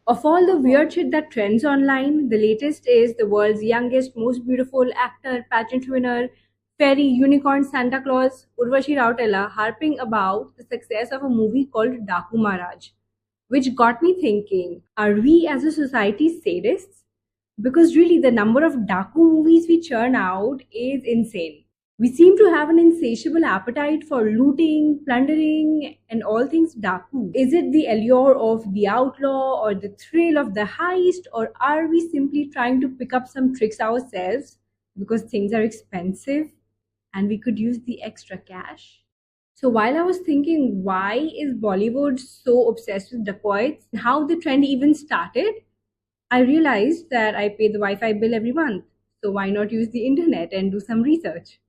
Of all the weird shit that trends online, the latest is the world's youngest, most beautiful actor, pageant winner, fairy unicorn Santa Claus, Urvashi Rautela, harping about the success of a movie called Daku Maharaj, which got me thinking, are we as a society sadists? Because really, the number of Daku movies we churn out is insane. We seem to have an insatiable appetite for looting, plundering, and all things Daku. Is it the allure of the outlaw or the thrill of the heist, or are we simply trying to pick up some tricks ourselves because things are expensive and we could use the extra cash? So while I was thinking, why is Bollywood so obsessed with dacoits and how the trend even started, I realized that I pay the Wi Fi bill every month. So why not use the internet and do some research?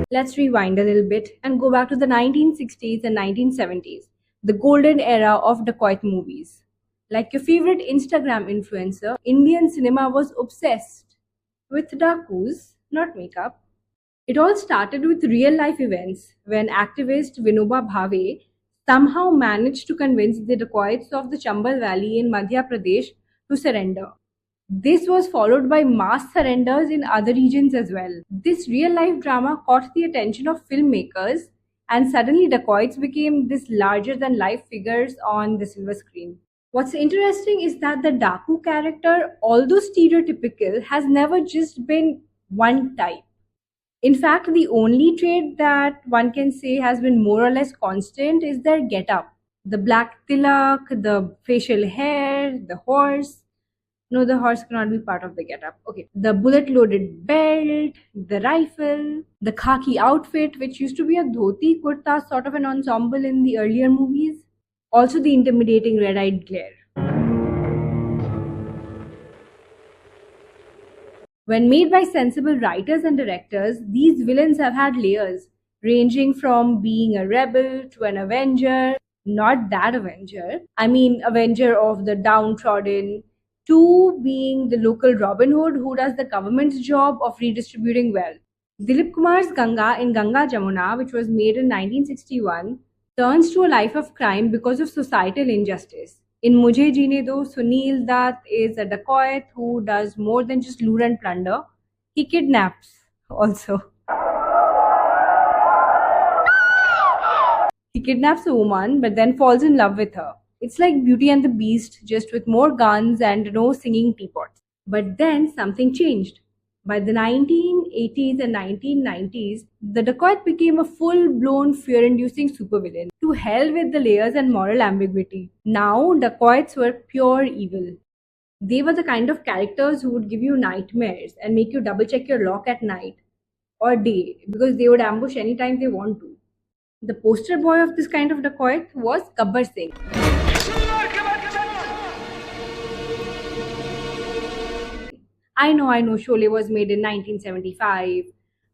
Let's rewind a little bit and go back to the 1960s and 1970s, the golden era of dacoit movies. Like your favorite Instagram influencer, Indian cinema was obsessed with dakus, not makeup. It all started with real life events when activist Vinoba Bhave somehow managed to convince the dacoits of the Chambal Valley in Madhya Pradesh to surrender. This was followed by mass surrenders in other regions as well. This real life drama caught the attention of filmmakers, and suddenly dacoits became this larger than life figures on the silver screen. What's interesting is that the Daku character, although stereotypical, has never just been one type. In fact, the only trait that one can say has been more or less constant is their get-up. The black tilak, the facial hair, the horse. No, the horse cannot be part of the get-up. Okay. The bullet-loaded belt, the rifle, the khaki outfit, which used to be a dhoti kurta sort of an ensemble in the earlier movies. Also the intimidating red-eyed glare. When made by sensible writers and directors, these villains have had layers, ranging from being a rebel to an avenger, not that avenger, I mean, avenger of the downtrodden, to being the local Robin Hood who does the government's job of redistributing wealth. Dilip Kumar's Ganga in Ganga Jamuna, which was made in 1961, turns to a life of crime because of societal injustice. In Mujhe Jeene Do, Sunil Dutt is a dacoit who does more than just loot and plunder. He kidnaps also. He kidnaps a woman but then falls in love with her. It's like Beauty and the Beast, just with more guns and no singing teapots. But then something changed. By the 1980s and 1990s, the dacoit became a full blown fear inducing supervillain. To hell with the layers and moral ambiguity. Now, dacoits were pure evil. They were the kind of characters who would give you nightmares and make you double check your lock at night or day because they would ambush anytime they want to. The poster boy of this kind of dacoit was Gabbar Singh. I know, Sholay was made in 1975,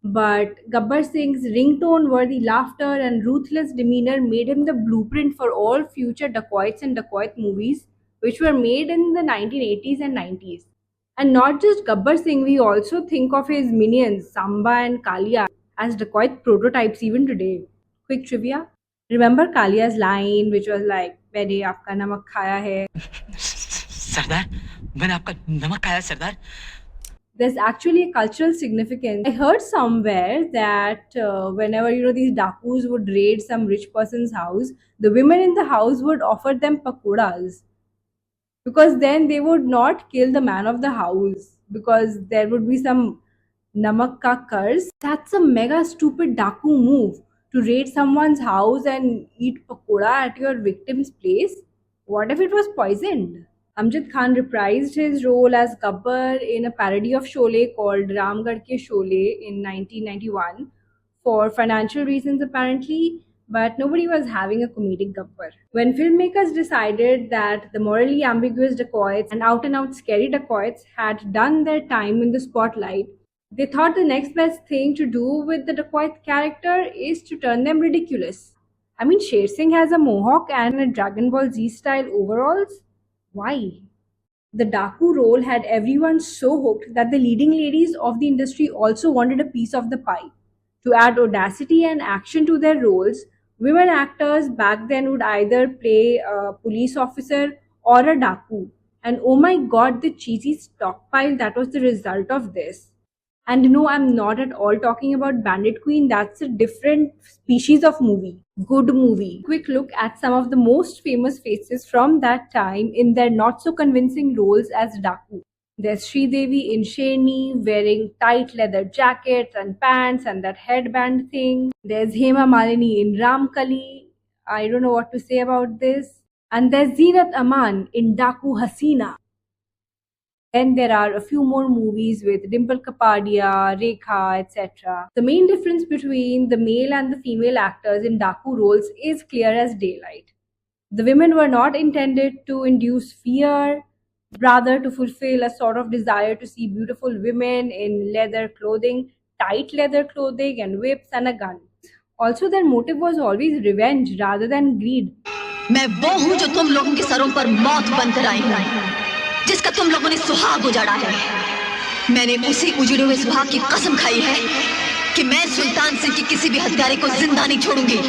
but Gabbar Singh's ringtone-worthy laughter and ruthless demeanor made him the blueprint for all future dacoits and dacoit movies, which were made in the 1980s and 90s. And not just Gabbar Singh, we also think of his minions, Samba and Kalia, as dacoit prototypes even today. Quick trivia. Remember Kalia's line, which was like, मैंने आपका नमक खाया है. सरदार मैंने आपका नमक खाया सरदार There's actually a cultural significance. I heard somewhere that whenever these dakus would raid some rich person's house, the women in the house would offer them pakoras because then they would not kill the man of the house because there would be some namak ka curse. That's a mega stupid daku move to raid someone's house and eat pakoda at your victim's place. What if it was poisoned? Amjad Khan reprised his role as Gabbar in a parody of Sholay called Ramgarh Ke Sholay in 1991 for financial reasons apparently, but nobody was having a comedic Gabbar. When filmmakers decided that the morally ambiguous dacoits and out and out scary dacoits had done their time in the spotlight, they thought the next best thing to do with the dacoit character is to turn them ridiculous. I mean, Sher Singh has a mohawk and a Dragon Ball Z style overalls. Why? The Daku role had everyone so hooked that the leading ladies of the industry also wanted a piece of the pie. To add audacity and action to their roles, Women actors back then would either play a police officer or a daku. And oh my god, the cheesy stockpile that was the result of this. And no, I'm not at all talking about Bandit Queen. That's a different species of movie. Good movie. Quick look at some of the most famous faces from that time in their not so convincing roles as Daku. There's Sridevi in Sherni wearing tight leather jackets and pants and that headband thing. There's Hema Malini in Ramkali. I don't know what to say about this. And there's Zeenat Aman in Daku Hasina. Then there are a few more movies with Dimple Kapadia, Rekha, etc. The main difference between the male and the female actors in Daku roles is clear as daylight. The women were not intended to induce fear, rather to fulfill a sort of desire to see beautiful women in leather clothing, tight leather clothing, and whips and a gun. Also, their motive was always revenge rather than greed. मैं वो हूँ जो तुम लोगों के सरों पर मौत बनकर आई हूँ, जिसका तुम लोगों ने सुहाग उजाड़ा है। मैंने उसी उजड़े हुए सुहाग की कसम खाई है कि मैं सुल्तान सिंह की किसी भी हत्यारे को जिंदा नहीं छोड़ूंगी।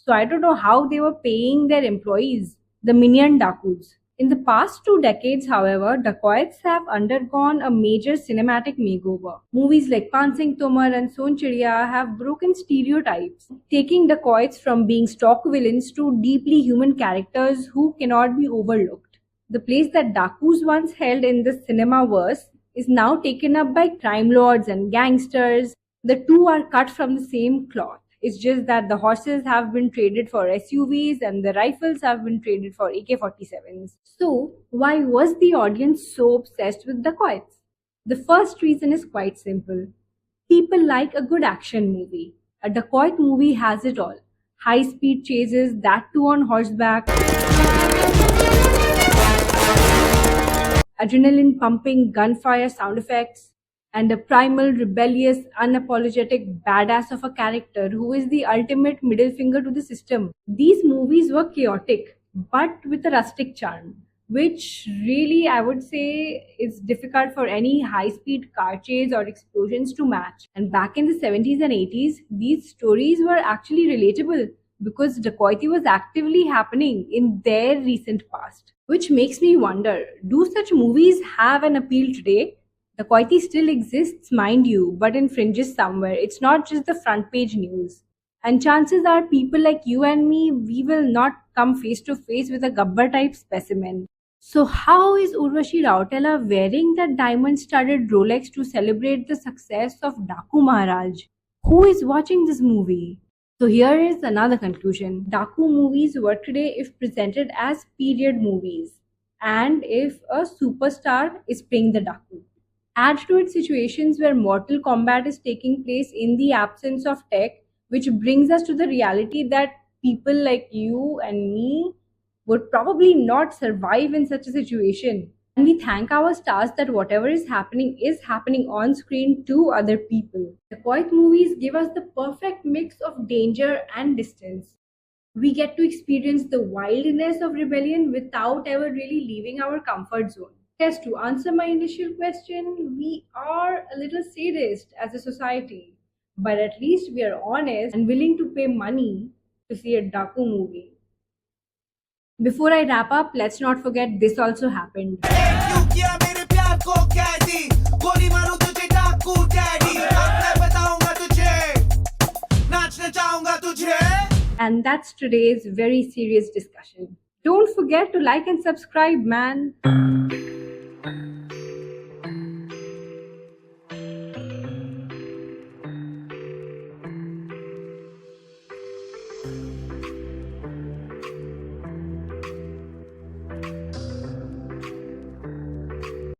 So I don't know how they were paying their employees, the minion dakus. In the past 2 decades, however, dacoits have undergone a major cinematic makeover. Movies like Pan Singh Tomar and Son Chidiya have broken stereotypes, taking dacoits from being stock villains to deeply human characters who cannot be overlooked. The place that dakus once held in the cinemaverse is now taken up by crime lords and gangsters. The two are cut from the same cloth. It's just that the horses have been traded for SUVs and the rifles have been traded for AK-47s. So, why was the audience so obsessed with dacoits? The first reason is quite simple. People like a good action movie. A dacoit movie has it all. High-speed chases, that too on horseback. Adrenaline pumping, gunfire sound effects, and a primal, rebellious, unapologetic badass of a character who is the ultimate middle finger to the system. These movies were chaotic, but with a rustic charm, which really I would say is difficult for any high-speed car chase or explosions to match. And back in the 70s and 80s, these stories were actually relatable because dacoity was actively happening in their recent past. Which makes me wonder, do such movies have an appeal today? Dacoity still exists, mind you, but in fringes somewhere. It's not just the front page news. And chances are people like you and me, we will not come face to face with a Gabbar type specimen. So how is Urvashi Rautela wearing that diamond-studded Rolex to celebrate the success of Daku Maharaj? Who is watching this movie? So here is another conclusion. Daku movies work today if presented as period movies and if a superstar is playing the Daku. Add to it situations where mortal combat is taking place in the absence of tech, which brings us to the reality that people like you and me would probably not survive in such a situation. And we thank our stars that whatever is happening on screen to other people. The Dacoit movies give us the perfect mix of danger and distance. We get to experience the wildness of rebellion without ever really leaving our comfort zone. Yes, to answer my initial question, we are a little sadist as a society, but at least we are honest and willing to pay money to see a Daku movie. Before I wrap up, let's not forget this also happened. And that's today's very serious discussion. Don't forget to like and subscribe, man.